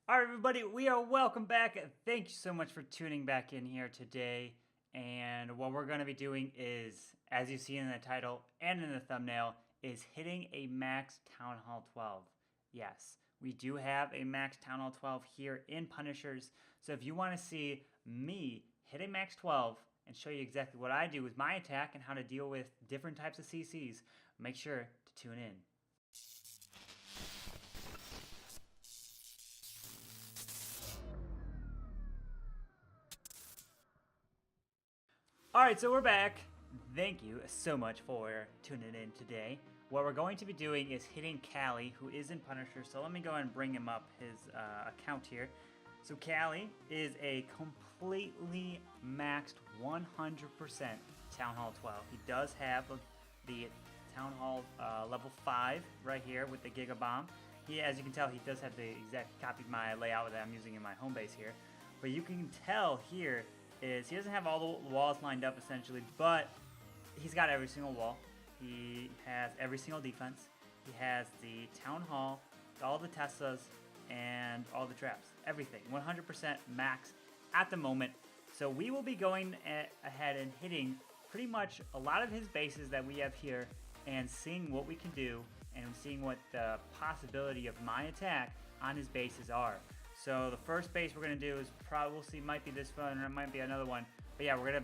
All right, everybody, we are welcome back. Thank you so much for tuning back in here today. And what we're going to be doing is, as you see in the title and in the thumbnail, is hitting a max Town Hall 12. Yes, we do have a max Town Hall 12 here in Punishers. So if you want to see me hit a max 12 and show you exactly what I do with my attack and how to deal with different types of CCs, make sure to tune in. Alright, so we're back. Thank you so much for tuning in today. What we're going to be doing is hitting Callie, who is in Punisher. So let me go and bring him up his account here. So Callie is a completely maxed 100% Town Hall 12. He does have the Town Hall level 5 right here with the Giga Bomb. As you can tell, he does have the exact copy of my layout that I'm using in my home base here. But you can tell here is he doesn't have all the walls lined up essentially, but he's got every single wall. He has every single defense. He has the Town Hall, all the Teslas, and all the traps. Everything. 100% max at the moment. So we will be going ahead and hitting pretty much a lot of his bases that we have here and seeing what we can do and seeing what the possibility of my attack on his bases are. So the first base we're going to do is probably might be this one, or it might be another one. But yeah, we're going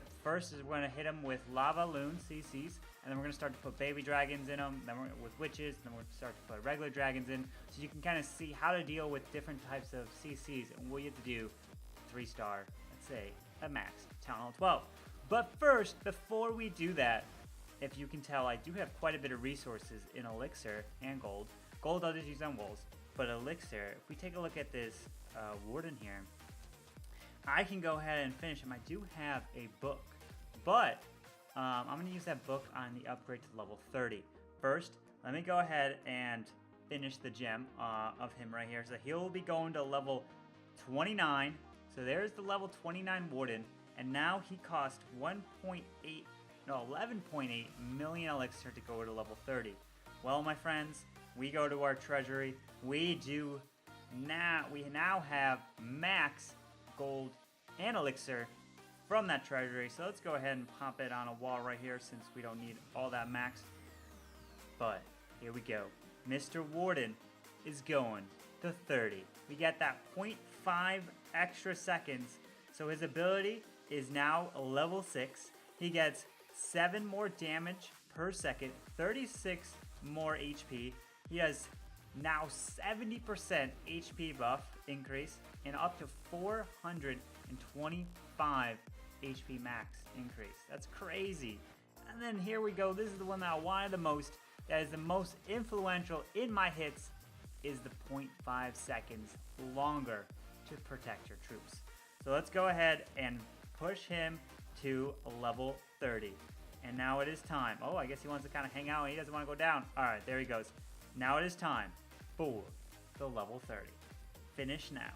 to hit him with Lavaloon CCs, and then we're going to start to put baby dragons in them, then with witches, and then we're going to start to put regular dragons in, so you can kind of see how to deal with different types of CCs and what you have to do 3-star, let's say, at max, Town Hall 12. But first, before we do that, if you can tell, I do have quite a bit of resources in Elixir and Gold. Gold I'll just use on walls, but Elixir, if we take a look at this Warden here, I can go ahead and finish him. I do have a book, but I'm going to use that book on the upgrade to level 30. First, let me go ahead and finish the gem of him right here. So he'll be going to level 29. So there's the level 29 Warden, and now he cost 11.8 million elixir to go to level 30. Well, my friends, we go to our treasury. We now have max gold and elixir from that treasury. So let's go ahead and pop it on a wall right here since we don't need all that max. But here we go. Mr. Warden is going to 30. We get that 0.5 extra seconds. So his ability is now a level 6. He gets 7 more damage per second, 36 more HP. He has now 70% HP buff increase and up to 425 HP max increase. That's crazy. And then here we go. This is the one that I wanted the most. That is the most influential in my hits, is the 0.5 seconds longer to protect your troops. So let's go ahead and push him to level 30. And now it is time. Oh, I guess he wants to kind of hang out and he doesn't want to go down. All right, there he goes. Now it is time for the level 30. Finish now.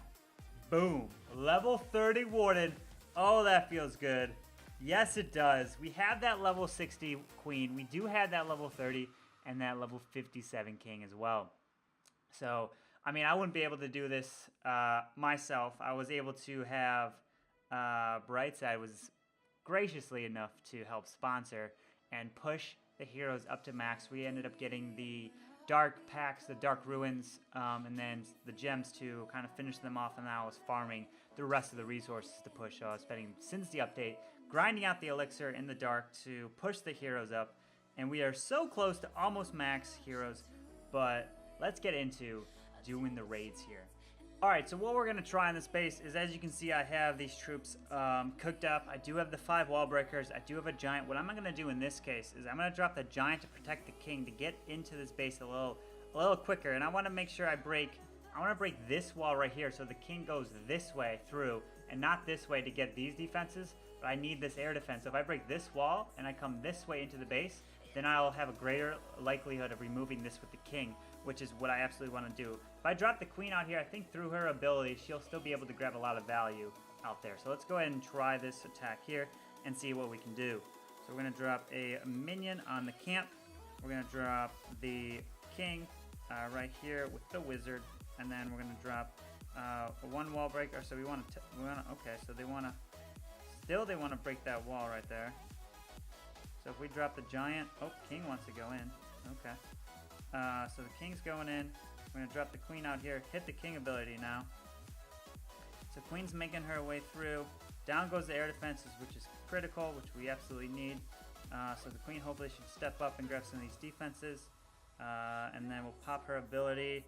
Boom. Level 30 Warden. Oh, that feels good. Yes, it does. We have that level 60 Queen. We do have that level 30 and that level 57 King as well. So, I mean, I wouldn't be able to do this myself. I was able to have Brightside was graciously enough to help sponsor and push the heroes up to max. We ended up getting the dark packs, the dark ruins, and then the gems to kind of finish them off, and now I was farming the rest of the resources to push. So I was spending, since the update, grinding out the elixir in the dark to push the heroes up, and we are so close to almost max heroes, but let's get into doing the raids here. Alright, so what we're going to try in this base is, as you can see, I have these troops cooked up. I do have the 5 wall breakers. I do have a giant. What I'm going to do in this case is I'm going to drop the giant to protect the king to get into this base a little quicker. And I want to make sure I want to break this wall right here so the king goes this way through and not this way to get these defenses. But I need this air defense. So if I break this wall and I come this way into the base, then I'll have a greater likelihood of removing this with the king, which is what I absolutely want to do. If I drop the queen out here, I think through her ability, she'll still be able to grab a lot of value out there. So let's go ahead and try this attack here and see what we can do. So we're going to drop a minion on the camp. We're going to drop the king right here with the wizard. And then we're going to drop one wall breaker. So we want to, okay, so they want to break that wall right there. So if we drop the giant, oh, king wants to go in. Okay. So the king's going in. We're going to drop the queen out here, hit the king ability now. So queen's making her way through. Down goes the air defenses, which is critical, which we absolutely need. So the queen hopefully should step up and grab some of these defenses. And then we'll pop her ability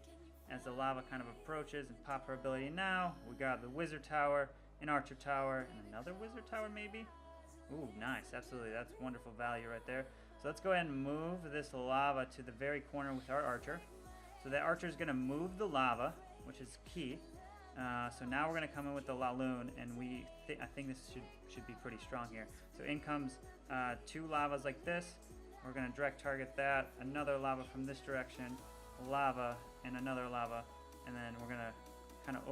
as the lava kind of approaches, and pop her ability now. We got the wizard tower, an archer tower, and another wizard tower maybe? Ooh, nice. Absolutely. That's wonderful value right there. So let's go ahead and move this lava to the very corner with our archer. So that archer is going to move the lava, which is key. So now we're going to come in with the Lavaloon, and I think this should be pretty strong here. So in comes 2 lavas like this. We're going to direct target that. Another lava from this direction. Lava and another lava. And then we're going to kind of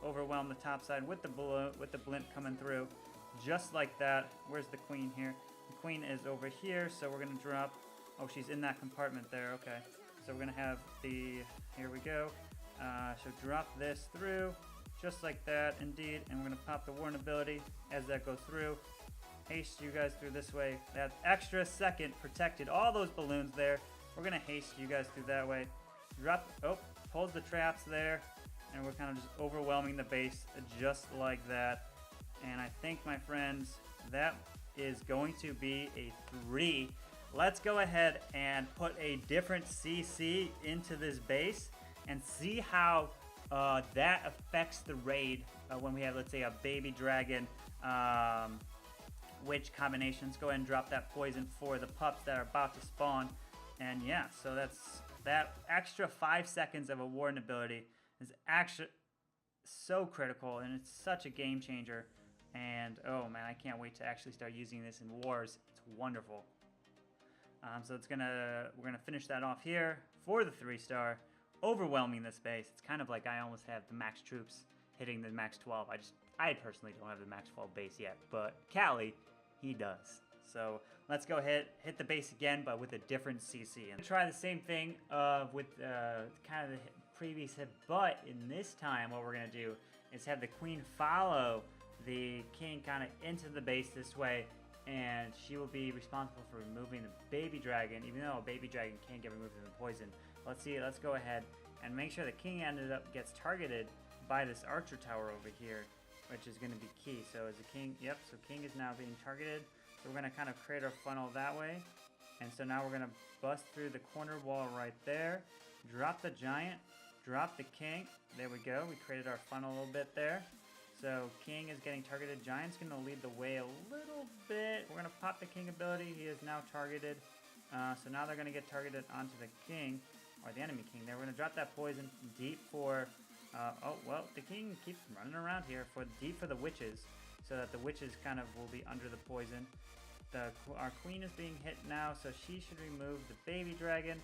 overwhelm the top side with the blimp coming through. Just like that. Where's the queen here? The queen is over here, so we're going to drop... Oh, she's in that compartment there. Okay. So we're going to have the... Here we go. So drop this through. Just like that, indeed. And we're going to pop the warn ability as that goes through. Haste you guys through this way. That extra second protected all those balloons there. We're going to haste you guys through that way. Drop... Oh, pulls the traps there. And we're kind of just overwhelming the base just like that. And I think, my friends, that is going to be a 3. Let's go ahead and put a different CC into this base and see how that affects the raid when we have, let's say, a baby dragon witch combination. Let's go ahead and drop that poison for the pups that are about to spawn. And yeah, so that extra 5 seconds of a warden ability is actually so critical, and it's such a game changer. And oh man, I can't wait to actually start using this in wars. It's wonderful. So we're gonna finish that off here for the 3-star, overwhelming this base. It's kind of like I almost have the max troops hitting the max 12. I personally don't have the max 12 base yet, but Callie, he does. So let's go ahead, hit the base again, but with a different CC. And try the same thing with kind of the previous hit, but in this time, what we're gonna do is have the queen follow the king kind of into the base this way, and she will be responsible for removing the baby dragon, even though a baby dragon can't get removed from the poison. Let's see, let's go ahead and make sure the king gets targeted by this archer tower over here, which is going to be key. So as the king, yep, so king is now being targeted. So we're going to kind of create our funnel that way. And so now we're going to bust through the corner wall right there, drop the giant, drop the king. There we go. We created our funnel a little bit there. So king is getting targeted. Giant's going to lead the way a little bit. We're going to pop the king ability. He is now targeted. So now they're going to get targeted onto the king, or the enemy king. They're going to drop that poison deep for... oh, well, the king keeps running around here for deep for the witches, so that the witches kind of will be under the poison. Our queen is being hit now, so she should remove the baby dragon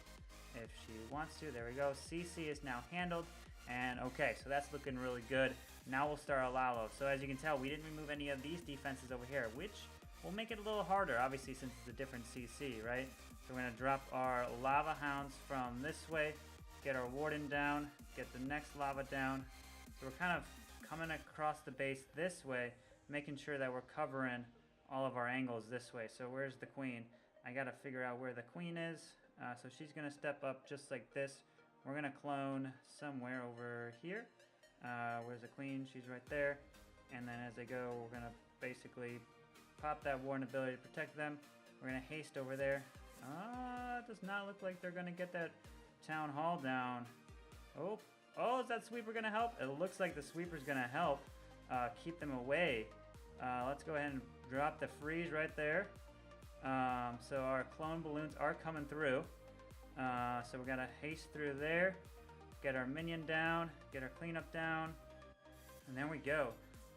if she wants to. There we go. CC is now handled. And okay, so that's looking really good. Now we'll start our Lalo. So as you can tell, we didn't remove any of these defenses over here, which will make it a little harder, obviously, since it's a different CC, right? So we're going to drop our lava hounds from this way, get our warden down, get the next lava down. So we're kind of coming across the base this way, making sure that we're covering all of our angles this way. So where's the queen? I got to figure out where the queen is. So she's going to step up just like this. We're going to clone somewhere over here. Where's the queen? She's right there. And then as they go, we're going to basically pop that warden ability to protect them. We're going to haste over there. It does not look like they're going to get that town hall down. Oh, is that sweeper going to help? It looks like the sweeper's going to help keep them away. Let's go ahead and drop the freeze right there. So our clone balloons are coming through. So we got to haste through there, get our minion down, get our cleanup down, and there we go.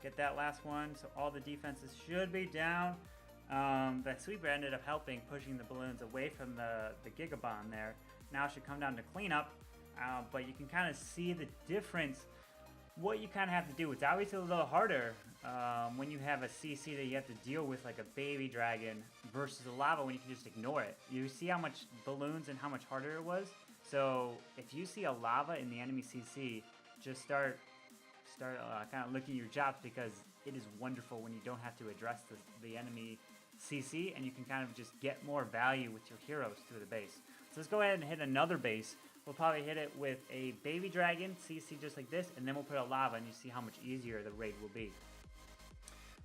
Get that last one, so all the defenses should be down. That sweeper ended up helping, pushing the balloons away from the Gigabomb there. Now it should come down to cleanup, but you can kind of see the difference. What you kind of have to do, it's obviously a little harder when you have a CC that you have to deal with, like a baby dragon, versus a lava when you can just ignore it. You see how much balloons and how much harder it was? So if you see a lava in the enemy CC, just start start kind of looking at your chops, because it is wonderful when you don't have to address the enemy CC, and you can kind of just get more value with your heroes through the base. So let's go ahead and hit another base. We'll probably hit it with a baby dragon CC just like this, and then we'll put a lava, and you see how much easier the raid will be.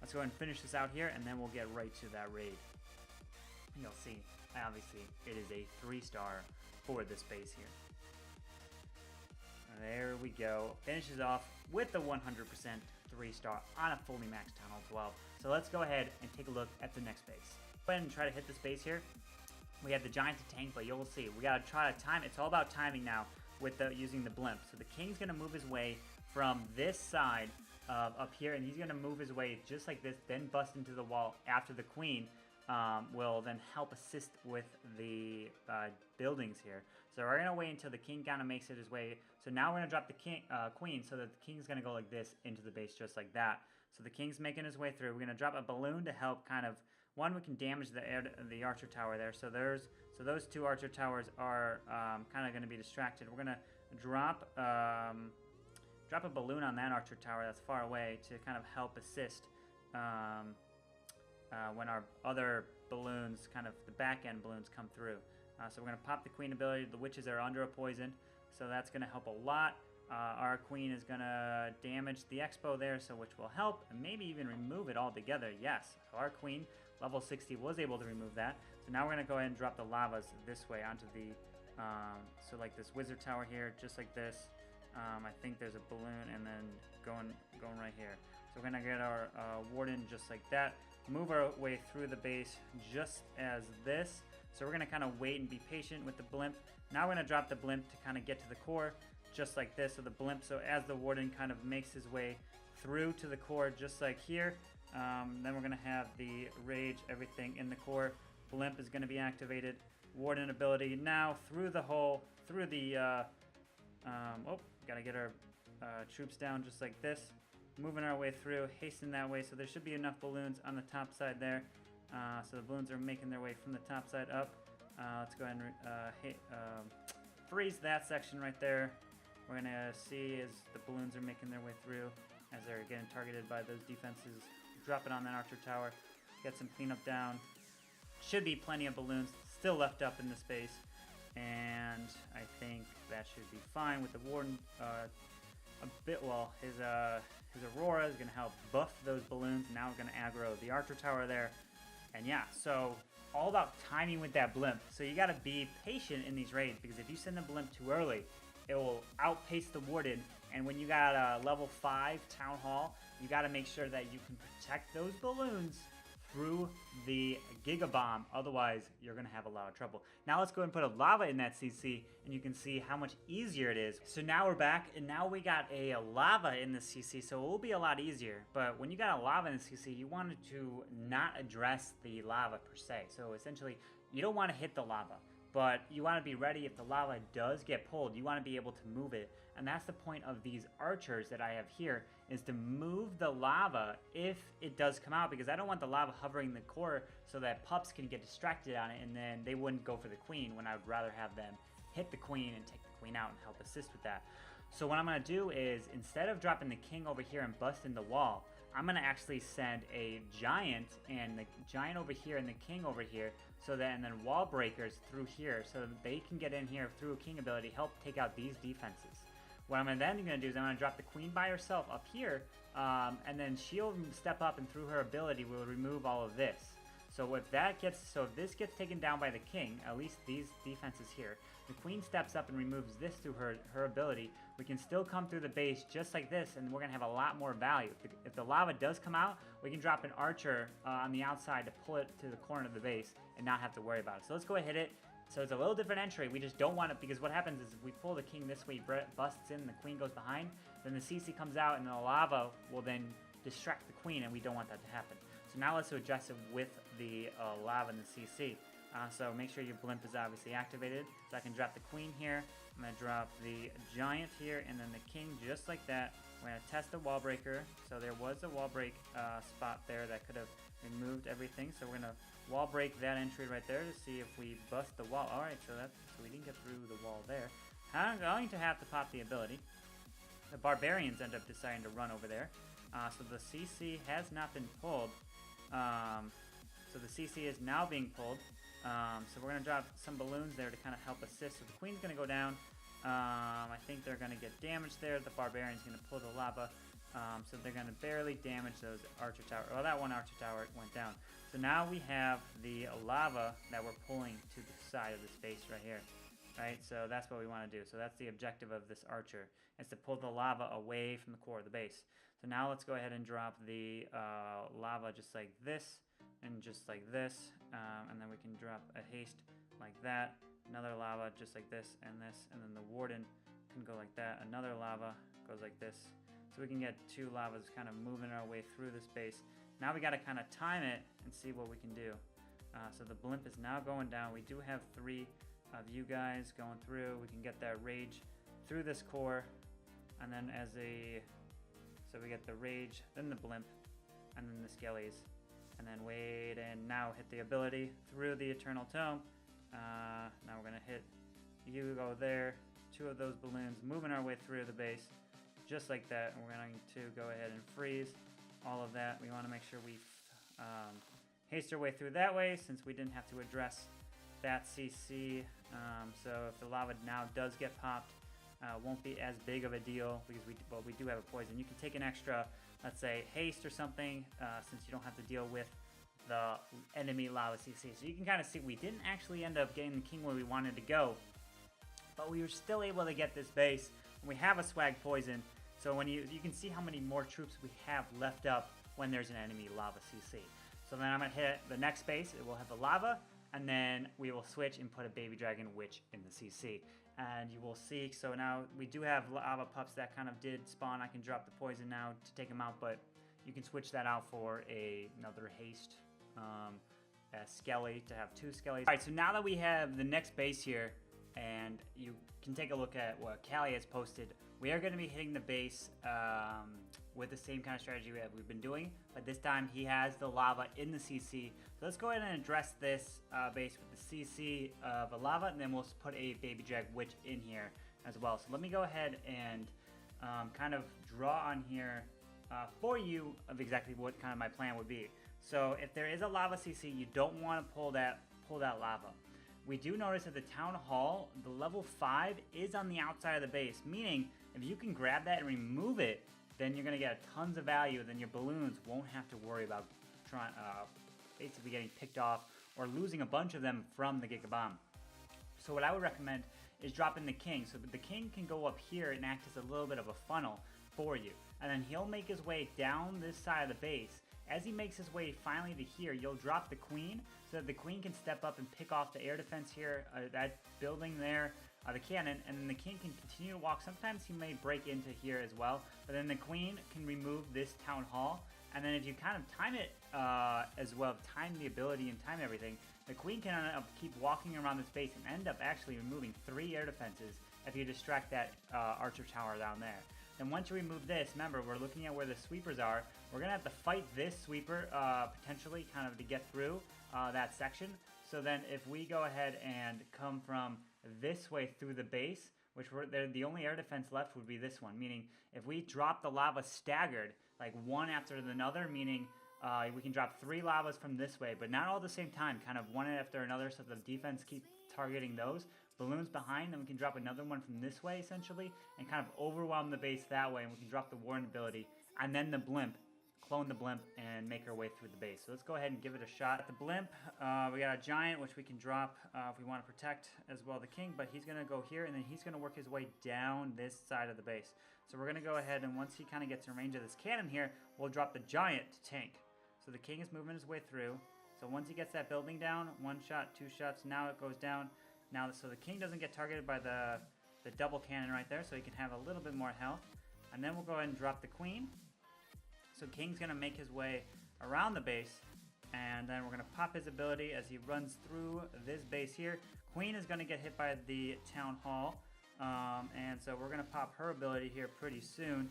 Let's go ahead and finish this out here, and then we'll get right to that raid. And you'll see, obviously, it is a 3-star for this base here. There we go. Finishes off with the 100% 3-star on a fully maxed Town Hall 12. So let's go ahead and take a look at the next base. Go ahead and try to hit this base here. We have the giant to tank, but you'll see. We gotta try to time. It's all about timing now with using the blimp. So the king's gonna move his way from this side up here, and he's gonna move his way just like this, then bust into the wall after the queen will then help assist with the buildings here. So we're gonna wait until the king kind of makes it his way. So now we're gonna drop the queen, so that the king's gonna go like this into the base just like that. So the king's making his way through. We're gonna drop a balloon to help kind of, one, we can damage the archer tower there. So those 2 archer towers are kind of gonna be distracted. We're gonna drop a balloon on that archer tower that's far away to kind of help assist when our other balloons, kind of the back end balloons, come through. So we're going to pop the queen ability. The witches are under a poison, so that's going to help a lot. Our queen is going to damage the expo there, so which will help, and maybe even remove it altogether. Yes, so our queen, level 60, was able to remove that. So now we're going to go ahead and drop the lavas this way onto the, so like this wizard tower here, just like this. I think there's a balloon, and then going right here. So we're going to get our warden just like that. Move our way through the base just as this. So we're going to kind of wait and be patient with the blimp. Now we're going to drop the blimp to kind of get to the core just like this. So the blimp, so as the warden kind of makes his way through to the core just like here, then we're going to have the rage, everything in the core. Blimp is going to be activated. Warden ability now through the hole, through the, got to get our troops down just like this. Moving our way through, hasten that way, so there should be enough balloons on the top side there. So the balloons are making their way from the top side up. Let's go ahead and freeze that section right there. We're gonna see as the balloons are making their way through, as they're getting targeted by those defenses. Drop it on that archer tower, get some cleanup down. Should be plenty of balloons still left up in the space, and I think that should be fine with the warden. A bit, well, his aurora is going to help buff those balloons. Now we're going to aggro the archer tower there. And yeah, so all about timing with that blimp. So you got to be patient in these raids, because if you send the blimp too early, it will outpace the warden. And when you got a level 5 town hall, you got to make sure that you can protect those balloons through the Giga Bomb. Otherwise, you're going to have a lot of trouble. Now let's go and put a lava in that CC, and you can see how much easier it is. So now we're back, and now we got a lava in the CC, so it will be a lot easier. But when you got a lava in the CC, you wanted to not address the lava per se. So essentially, you don't want to hit the lava, but you want to be ready if the lava does get pulled. You want to be able to move it. And that's the point of these archers that I have here, is to move the lava if it does come out, because I don't want the lava hovering the core so that pups can get distracted on it and then they wouldn't go for the queen, when I would rather have them hit the queen and take the queen out and help assist with that. So what I'm going to do is, instead of dropping the king over here and busting the wall, I'm going to actually send a giant, and the giant over here and the king over here, so that, and then wall breakers through here, so that they can get in here through a king ability, help take out these defenses. What I'm then going to do is I'm going to drop the queen by herself up here, and then she'll step up, and through her ability will remove all of this. So if this gets taken down by the king, at least these defenses here, the queen steps up and removes this through her ability, we can still come through the base just like this, and we're going to have a lot more value. If the lava does come out, we can drop an archer on the outside to pull it to the corner of the base and not have to worry about it. So let's go ahead and hit it. So it's a little different entry. We just don't want it, because what happens is if we pull the king this way, busts in, the queen goes behind, then the CC comes out, and the lava will then distract the queen, and we don't want that to happen. So now let's address it with the lava and the CC. So make sure your blimp is obviously activated. So I can drop the queen here. I'm going to drop the giant here, and then the king just like that. We're going to test the wall breaker. So there was a wall break spot there that could have removed everything. So we're going to wall break that entry right there to see if we bust the wall. Alright, so we didn't get through the wall there. I'm going to have to pop the ability. the barbarians end up deciding to run over there. So the CC has not been pulled. So the CC is now being pulled. So we're going to drop some balloons there to kind of help assist. So the queen's going to go down. I think they're going to get damaged there. The barbarian's going to pull the lava. So they're going to barely damage those archer tower. Well, that one archer tower went down. So now we have the lava that we're pulling to the side of the space right here. Right, so that's what we want to do. So that's the objective of this archer, is to pull the lava away from the core of the base. So now let's go ahead and drop the lava just like this, and just like this, and then we can drop a haste like that, another lava just like this, and then the warden can go like that, another lava goes like this. So we can get two lavas kind of moving our way through the space. Now we got to kind of time it and see what we can do. So the blimp is now going down. We do have 3 of you guys going through. We can get that rage through this core, and then so we get the rage, then the blimp, and then the skellies, and then wait, and now hit the ability through the eternal tome. Now we're gonna hit, you go there, 2 of those balloons, moving our way through the base, just like that. And we're going to go ahead and freeze all of that. We want to make sure we haste our way through that way, since we didn't have to address that CC. So if the lava now does get popped, won't be as big of a deal, because we do have a poison. You can take an extra, let's say, haste or something, since you don't have to deal with the enemy lava CC. So you can kind of see we didn't actually end up getting the king where we wanted to go, but we were still able to get this base. And we have a swag poison, so when you can see how many more troops we have left up when there's an enemy lava CC. So then I'm gonna hit the next base. It will have the lava, and then we will switch and put a baby dragon witch in the CC. And you will see, so now we do have lava pups that kind of did spawn. I can drop the poison now to take them out, but you can switch that out for another haste, a skelly, to have 2 skellies. All right, so now that we have the next base here, and you can take a look at what Callie has posted, we are going to be hitting the base with the same kind of strategy we've been doing, but this time he has the lava in the CC. So let's go ahead and address this base with the CC of a lava, and then we'll put a baby drag witch in here as well. So let me go ahead and kind of draw on here for you of exactly what kind of my plan would be. So if there is a lava CC, you don't want to pull that lava. We do notice at the town hall, the level 5 is on the outside of the base, meaning if you can grab that and remove it, then you're going to get tons of value. Then your balloons won't have to worry about basically getting picked off or losing a bunch of them from the Giga Bomb. So what I would recommend is dropping the king. So the king can go up here and act as a little bit of a funnel for you. And then he'll make his way down this side of the base. As he makes his way finally to here, you'll drop the queen so that the queen can step up and pick off the air defense here, that building there, the cannon, and then the king can continue to walk. Sometimes he may break into here as well, but then the queen can remove this town hall. And then if you kind of time it as well, time the ability and time everything, the queen can end up keep walking around this base and end up actually removing 3 air defenses if you distract that archer tower down there. Then once you remove this, remember, we're looking at where the sweepers are. We're going to have to fight this sweeper potentially kind of to get through that section. So then if we go ahead and come from this way through the base, which the only air defense left would be this one, meaning if we drop the lava staggered, like one after another, meaning we can drop 3 lavas from this way, but not all at the same time, kind of one after another, so the defense keep targeting those. Balloons behind, then we can drop another one from this way, essentially, and kind of overwhelm the base that way, and we can drop the warden ability, and then the blimp, clone the blimp, and make our way through the base. So let's go ahead and give it a shot. At the blimp, we got a giant, which we can drop if we want to protect as well the king, but he's going to go here, and then he's going to work his way down this side of the base. So we're going to go ahead, and once he kind of gets in range of this cannon here, we'll drop the giant to tank. So the king is moving his way through. So once he gets that building down, 1 shot, 2 shots, now it goes down. Now, so the king doesn't get targeted by the double cannon right there, so he can have a little bit more health. And then we'll go ahead and drop the queen. So king's going to make his way around the base, and then we're going to pop his ability as he runs through this base here. Queen is going to get hit by the town hall, and so we're going to pop her ability here pretty soon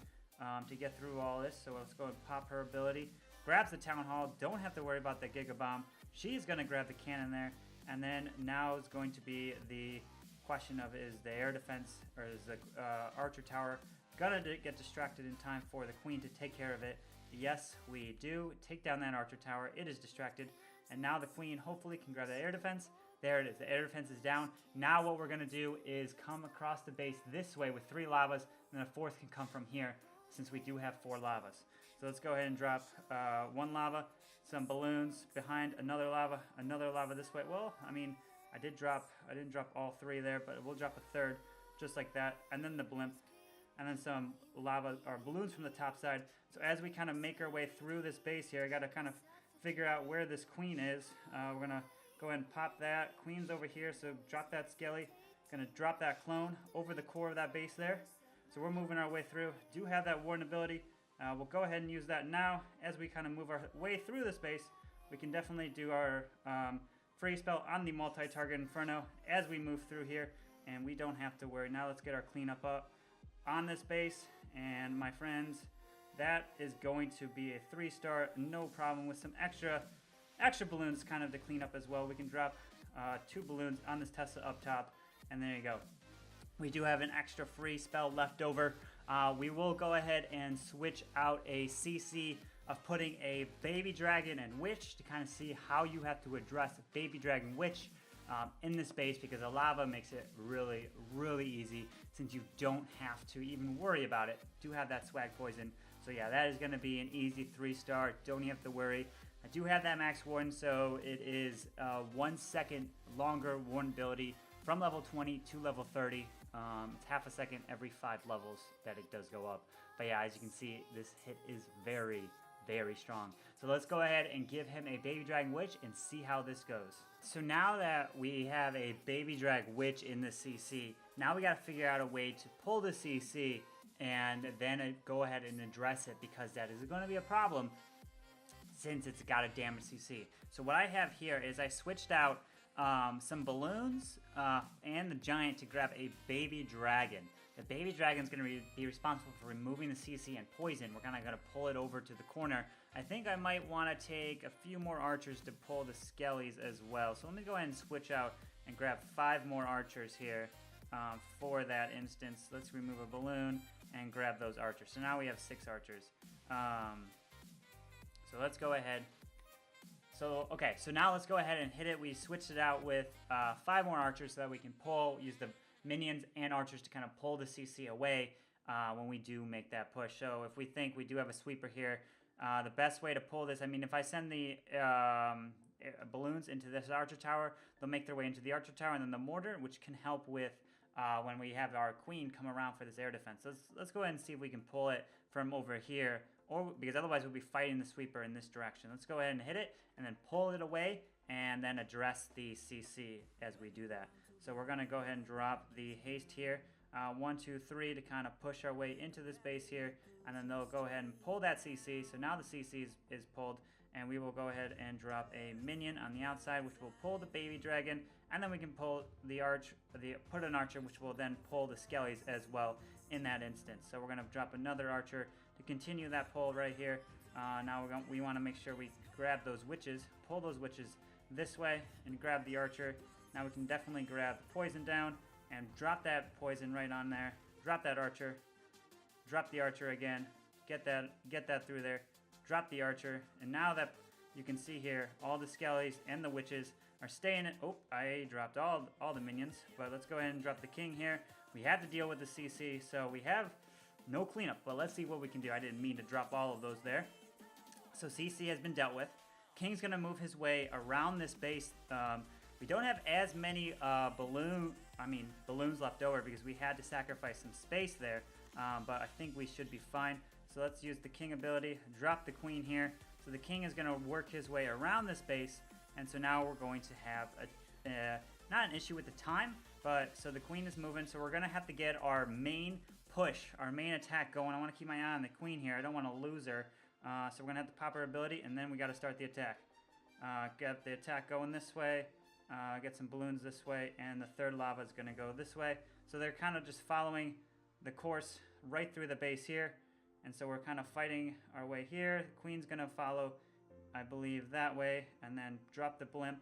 to get through all this. So let's go and pop her ability. Grabs the town hall, don't have to worry about the Giga Bomb. She's going to grab the cannon there. And then now is going to be the question of, is the air defense or is the archer tower Gonna get distracted in time for the queen to take care of it. Yes, we do. Take down that archer tower. It is distracted. And now the queen hopefully can grab the air defense. There it is. The air defense is down. Now what we're going to do is come across the base this way with 3 lavas. And then a 4th can come from here since we do have 4 lavas. So let's go ahead and drop 1 lava, some balloons behind another lava this way. Well, I mean, I didn't drop all 3 there, but we'll drop a 3rd just like that. And then the blimp. And then some lava or balloons from the top side. So as we kind of make our way through this base here, I got to kind of figure out where this queen is. We're going to go ahead and pop that. Queen's over here, so drop that skelly. Going to drop that clone over the core of that base there. So we're moving our way through. Do have that warden ability. We'll go ahead and use that now. As we kind of move our way through this base, we can definitely do our freeze spell on the multi-target Inferno as we move through here. And we don't have to worry. Now let's get our cleanup up on this base, and my friends, that is going to be a 3-star, no problem, with some extra balloons kind of to clean up as well. We can drop 2 balloons on this Tesla up top, and there you go. We do have an extra free spell left over. We will go ahead and switch out a CC of putting a baby dragon and witch to kind of see how you have to address baby dragon witch in this base, because the lava makes it really, really easy since you don't have to even worry about it. Do have that swag poison. So yeah, that is going to be an easy 3-star. Don't even have to worry. I do have that max warden, so it is 1 second longer warden ability from level 20 to level 30. It's half a second every 5 levels that it does go up. But yeah, as you can see, this hit is very, very strong. So let's go ahead and give him a baby dragon witch and see how this goes. So now that we have a baby drag witch in the CC, now we got to figure out a way to pull the CC and then go ahead and address it, because that is going to be a problem since it's got a damaged CC. So what I have here is I switched out some balloons and the giant to grab a baby dragon. The baby dragon is going to be responsible for removing the CC and poison. We're kind of going to pull it over to the corner. I think I might want to take a few more archers to pull the skellies as well. So let me go ahead and switch out and grab 5 more archers here for that instance. Let's remove a balloon and grab those archers. So now we have 6 archers. So let's go ahead. So now let's go ahead and hit it. We switched it out with 5 more archers so that we can use the minions and archers to kind of pull the CC away when we do make that push. So if we think we do have a sweeper here, the best way to pull this, I mean, if I send the balloons into this archer tower, they'll make their way into the archer tower, and then the mortar, which can help with when we have our queen come around for this air defense. So let's go ahead and see if we can pull it from over here, or because otherwise we'll be fighting the sweeper in this direction. Let's go ahead and hit it, and then pull it away, and then address the CC as we do that. So we're going to go ahead and drop the haste here. 1, 2, 3 to kind of push our way into this base here, and then they'll go ahead and pull that CC. So now the CC is pulled, and we will go ahead and drop a minion on the outside, which will pull the baby dragon, and then we can pull put an archer, which will then pull the skellies as well in that instance. So we're going to drop another archer to continue that pull right here. Now we want to make sure we grab those witches, pull those witches this way, and grab the archer. Now we can definitely grab the poison down and drop that poison right on there. Drop that archer. Drop the archer again. Get that through there. Drop the archer. And now that you can see here, all the skellies and the witches are staying in. Oh, I dropped all the minions. But let's go ahead and drop the king here. We have to deal with the CC, so we have no cleanup. But let's see what we can do. I didn't mean to drop all of those there. So CC has been dealt with. King's going to move his way around this base. We don't have as many balloons left over because we had to sacrifice some space there, but I think we should be fine. So let's use the king ability, drop the queen here. So the king is going to work his way around this base, and so now we're going to have not an issue with the time, but so the queen is moving, so we're going to have to get our main push, our main attack going. I want to keep my eye on the queen here. I don't want to lose her, so we're going to have to pop her ability, and then we got to start the attack. Get the attack going this way. Get some balloons this way, and the third lava is going to go this way. So they're kind of just following the course right through the base here. And so we're kind of fighting our way here. The queen's going to follow, I believe, that way, and then drop the blimp.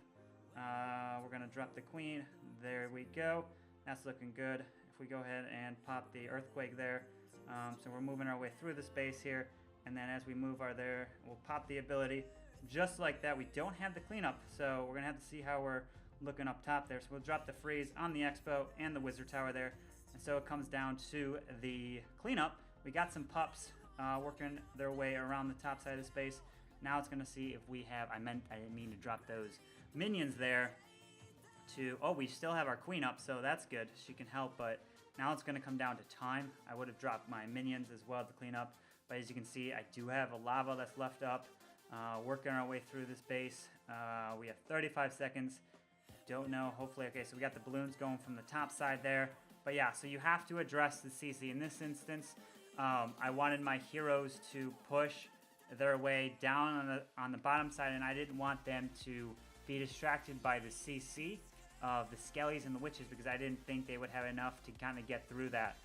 We're going to drop the queen. There we go. That's looking good. If we go ahead and pop the earthquake there, So we're moving our way through the space here, and then as we move our there, we'll pop the ability just like that. We don't have the cleanup, so we're gonna have to see how we're looking up top there. So we'll drop the freeze on the Expo and the Wizard Tower there, and so it comes down to the cleanup. We got some pups working their way around the top side of the space. Now it's gonna see if we have, I didn't mean to drop those minions there to, oh, we still have our queen up, so that's good. She can help, but now it's gonna come down to time. I would have dropped my minions as well to clean up, but as you can see, I do have a lava that's left up, working our way through this base. We have 35 seconds. Don't know, hopefully, okay, so we got the balloons going from the top side there. But yeah, so you have to address the CC. In this instance, I wanted my heroes to push their way down on the bottom side, and I didn't want them to be distracted by the CC of the skellies and the witches, because I didn't think they would have enough to kind of get through that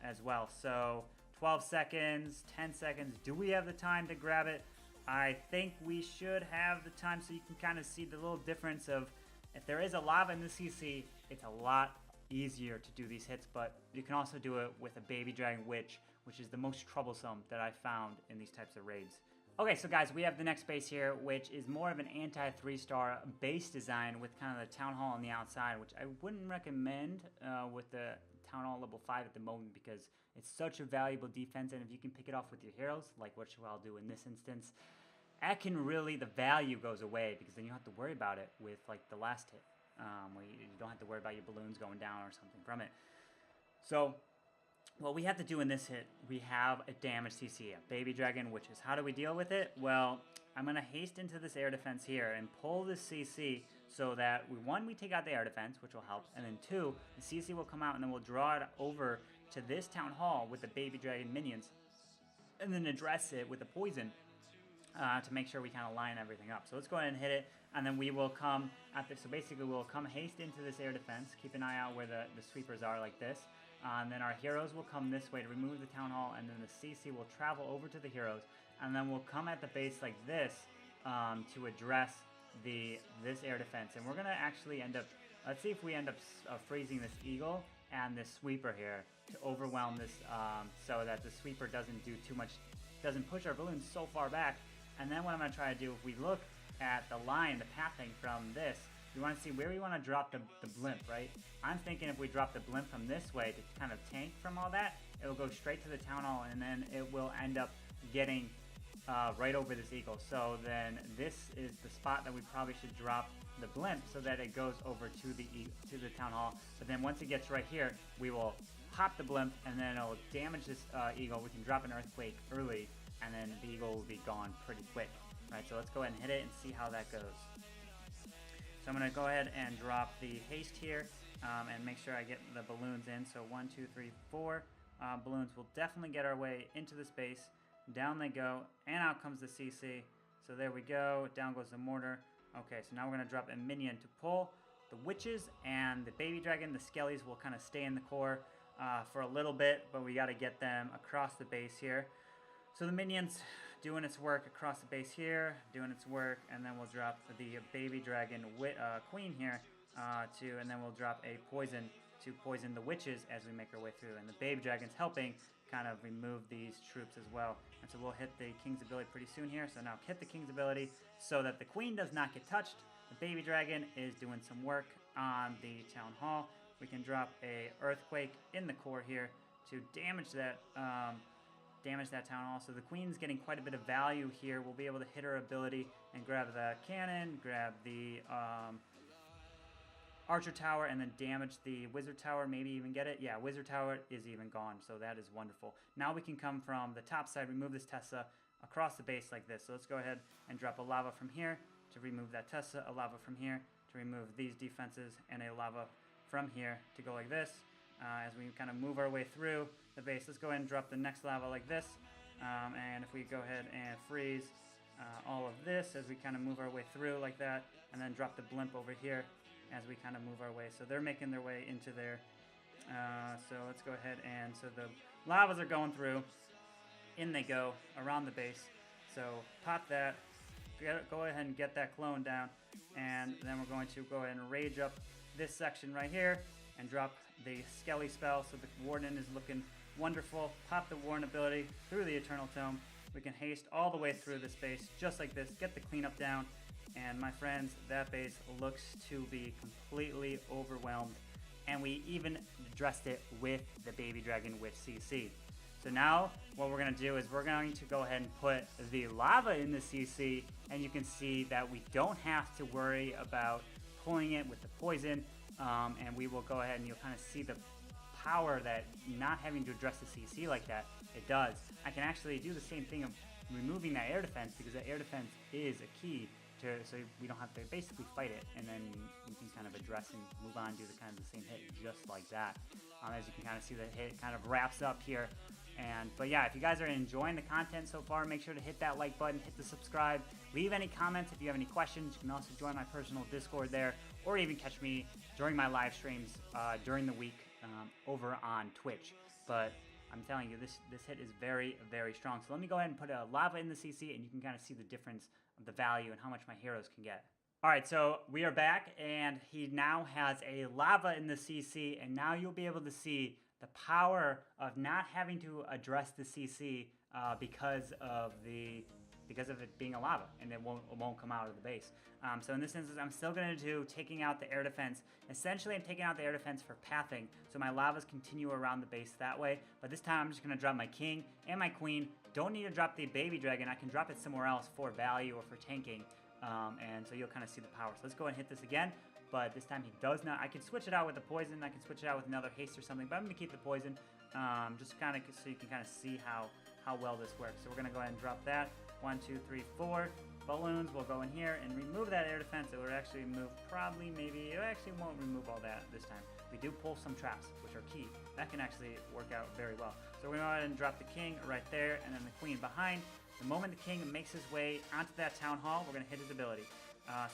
as well. So 12 seconds, 10 seconds. Do we have the time to grab it? I think we should have the time, so you can kind of see the little difference of, if there is a lava in the CC, it's a lot easier to do these hits, but you can also do it with a baby dragon witch, which is the most troublesome that I found in these types of raids. Okay, so guys, we have the next base here, which is more of an anti-3-star base design with kind of the town hall on the outside, which I wouldn't recommend with the town hall level 5 at the moment, because it's such a valuable defense, and if you can pick it off with your heroes, like what I'll do in this instance, that can really, the value goes away, because then you don't have to worry about it with like the last hit, where you don't have to worry about your balloons going down or something from it. So what we have to do in this hit, we have a damage CC, a baby dragon witches. How do we deal with it? Well, I'm going to haste into this air defense here and pull this CC so that, one, we take out the air defense, which will help, and then two, the CC will come out, and then we'll draw it over to this town hall with the baby dragon minions, and then address it with the poison to make sure we kind of line everything up. So let's go ahead and hit it, and then we will come at this. So basically we'll come haste into this air defense, keep an eye out where the sweepers are like this, and then our heroes will come this way to remove the town hall, and then the CC will travel over to the heroes, and then we'll come at the base like this to address this air defense. And we're going to actually end up, let's see if we end up freezing this eagle and this sweeper here to overwhelm this so that the sweeper doesn't do too much, doesn't push our balloons so far back. And then what I'm going to try to do, if we look at the line, the pathing from this, we want to see where we want to drop the blimp, right? I'm thinking if we drop the blimp from this way to kind of tank from all that, it will go straight to the town hall, and then it will end up getting right over this eagle. So then this is the spot that we probably should drop the blimp so that it goes over to the town hall. But then once it gets right here, we will pop the blimp, and then it'll damage this eagle. We can drop an earthquake early, and then the eagle will be gone pretty quick. Right, so let's go ahead and hit it and see how that goes. So I'm going to go ahead and drop the haste here and make sure I get the balloons in. So 1, 2, 3, 4 balloons will definitely get our way into the space. Down they go, and out comes the CC. So there we go, down goes the mortar. Okay, so now we're going to drop a minion to pull the witches and the baby dragon. The skellies will kind of stay in the core for a little bit, but we got to get them across the base here. So the minions doing its work across the base here, doing its work, and then we'll drop the baby dragon queen here and then we'll drop a poison to poison the witches as we make our way through. And the baby dragon's helping kind of remove these troops as well. And so we'll hit the king's ability pretty soon here. So now hit the king's ability so that the queen does not get touched. The baby dragon is doing some work on the town hall. We can drop a earthquake in the core here to damage that town hall. So the queen's getting quite a bit of value here. We'll be able to hit her ability and grab the cannon, grab the archer tower, and then damage the wizard tower, maybe even get it. Yeah, wizard tower is even gone, so that is wonderful. Now we can come from the top side, remove this Tessa across the base like this. So let's go ahead and drop a lava from here to remove that Tessa, a lava from here to remove these defenses, and a lava from here to go like this. As we kind of move our way through the base, let's go ahead and drop the next lava like this. And if we go ahead and freeze all of this as we kind of move our way through like that, and then drop the blimp over here as we kind of move our way. So they're making their way into there. So let's go ahead, and so the lavas are going through. In they go around the base. So pop that, go ahead and get that clone down, and then we're going to go ahead and rage up this section right here and drop the Skelly spell. So the warden is looking Wonderful. Pop the Warren ability through the Eternal Tome. We can haste all the way through this base just like this. Get the cleanup down. And my friends, that base looks to be completely overwhelmed. And we even dressed it with the baby dragon with CC. So now what we're going to do is we're going to go ahead and put the lava in the CC, and you can see that we don't have to worry about pulling it with the poison, and we will go ahead and you'll kind of see the power that not having to address the CC like that, it does. I can actually do the same thing of removing that air defense, because that air defense is a key to, so we don't have to basically fight it, and then we can kind of address and move on, do the kind of the same hit just like that. As you can kind of see, the hit kind of wraps up here. But yeah, if you guys are enjoying the content so far, make sure to hit that like button, hit the subscribe, leave any comments if you have any questions. You can also join my personal Discord there, or even catch me during my live streams during the week over on Twitch. But I'm telling you, this hit is very, very strong. So let me go ahead and put a lava in the CC, and you can kind of see the difference of the value and how much my heroes can get. All right, so we are back, and he now has a lava in the CC, and now you'll be able to see the power of not having to address the CC because of it being a lava, and it won't come out of the base. So in this instance, I'm still going to do taking out the air defense. Essentially, I'm taking out the air defense for pathing, so my lavas continue around the base that way. But this time, I'm just going to drop my king and my queen. Don't need to drop the baby dragon. I can drop it somewhere else for value or for tanking. And so you'll kind of see the power. So let's go ahead and hit this again. But this time he does not. I can switch it out with the poison. I can switch it out with another haste or something. But I'm going to keep the poison just kind of so you can kind of see how well this works. So we're going to go ahead and drop that. 1, 2, 3, 4 balloons. We'll go in here and remove that air defense. It will actually remove probably, maybe, it actually won't remove all that this time. We do pull some traps, which are key. That can actually work out very well. So we're going to go ahead and drop the king right there, and then the queen behind. The moment the king makes his way onto that town hall, we're going to hit his ability.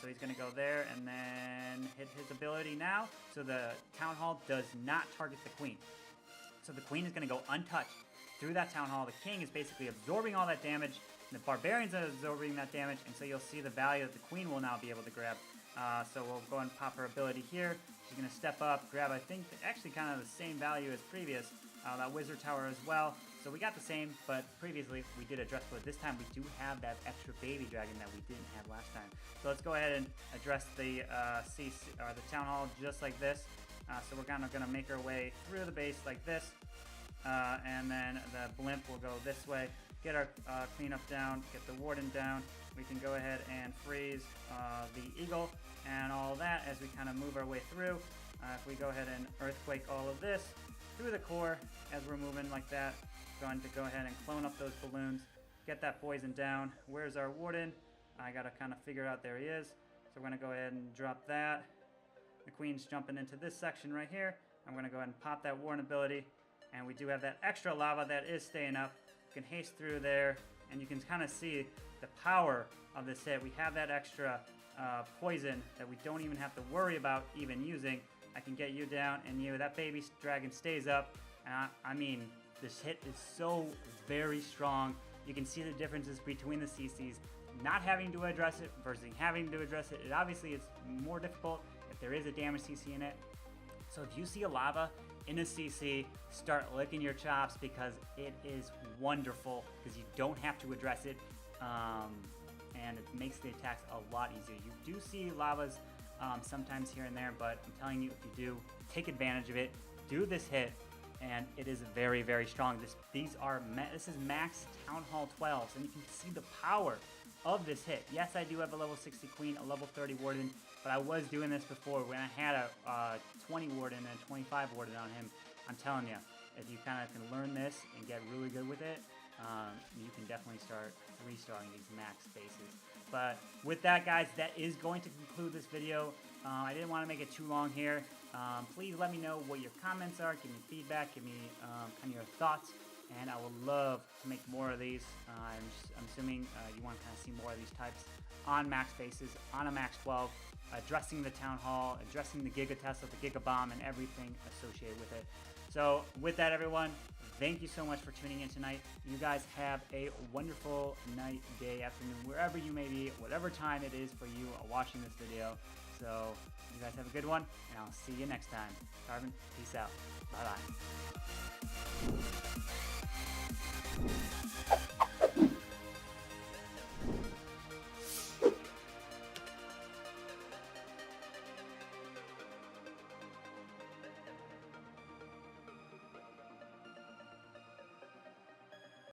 So he's going to go there and then hit his ability now. So the town hall does not target the queen. So the queen is going to go untouched through that town hall. The king is basically absorbing all that damage. The barbarians are absorbing that damage, and so you'll see the value that the queen will now be able to grab. So we'll go and pop her ability here. She's going to step up, grab, I think, actually kind of the same value as previous. That wizard tower as well. So we got the same, but previously we did address, but this time we do have that extra baby dragon that we didn't have last time. So let's go ahead and address the the town hall just like this. So we're kind of going to make our way through the base like this, and then the blimp will go this way. Get our cleanup down, get the warden down. We can go ahead and freeze the eagle and all that as we kind of move our way through. If we go ahead and earthquake all of this through the core as we're moving like that, going to go ahead and clone up those balloons, get that poison down. Where's our warden? I gotta kind of figure out, there he is. So we're gonna go ahead and drop that. The queen's jumping into this section right here. I'm gonna go ahead and pop that warden ability, and we do have that extra lava that is staying up. You can haste through there, and you can kind of see the power of this hit. We have that extra poison that we don't even have to worry about even using. I can get you down, and that baby dragon stays up. I mean, this hit is so very strong. You can see the differences between the CCs. Not having to address it versus having to address it. It obviously is more difficult if there is a damage CC in it. So if you see a lava in a CC, start licking your chops, because it is wonderful, because you don't have to address it, and it makes the attacks a lot easier. You do see lavas sometimes here and there, but I'm telling you, if you do, take advantage of it, do this hit, and it is very, very strong. This is max Town Hall 12s, and you can see the power of this hit. Yes, I do have a level 60 queen, a level 30 warden, but I was doing this before when I had a 20 warden and a 25 warden on him. I'm telling you, if you kind of can learn this and get really good with it, you can definitely start 3-starring these max bases. But with that, guys, that is going to conclude this video. I didn't want to make it too long here. Please let me know what your comments are. Give me feedback. Give me kind of your thoughts. And I would love to make more of these. I'm assuming you want to kind of see more of these types on max bases, on a max 12, addressing the town hall, addressing the Giga Tesla, the Giga Bomb, and everything associated with it. So with that, everyone, thank you so much for tuning in tonight. You guys have a wonderful night, day, afternoon, wherever you may be, whatever time it is for you watching this video. So you guys have a good one, and I'll see you next time. Carbon, peace out. Bye-bye.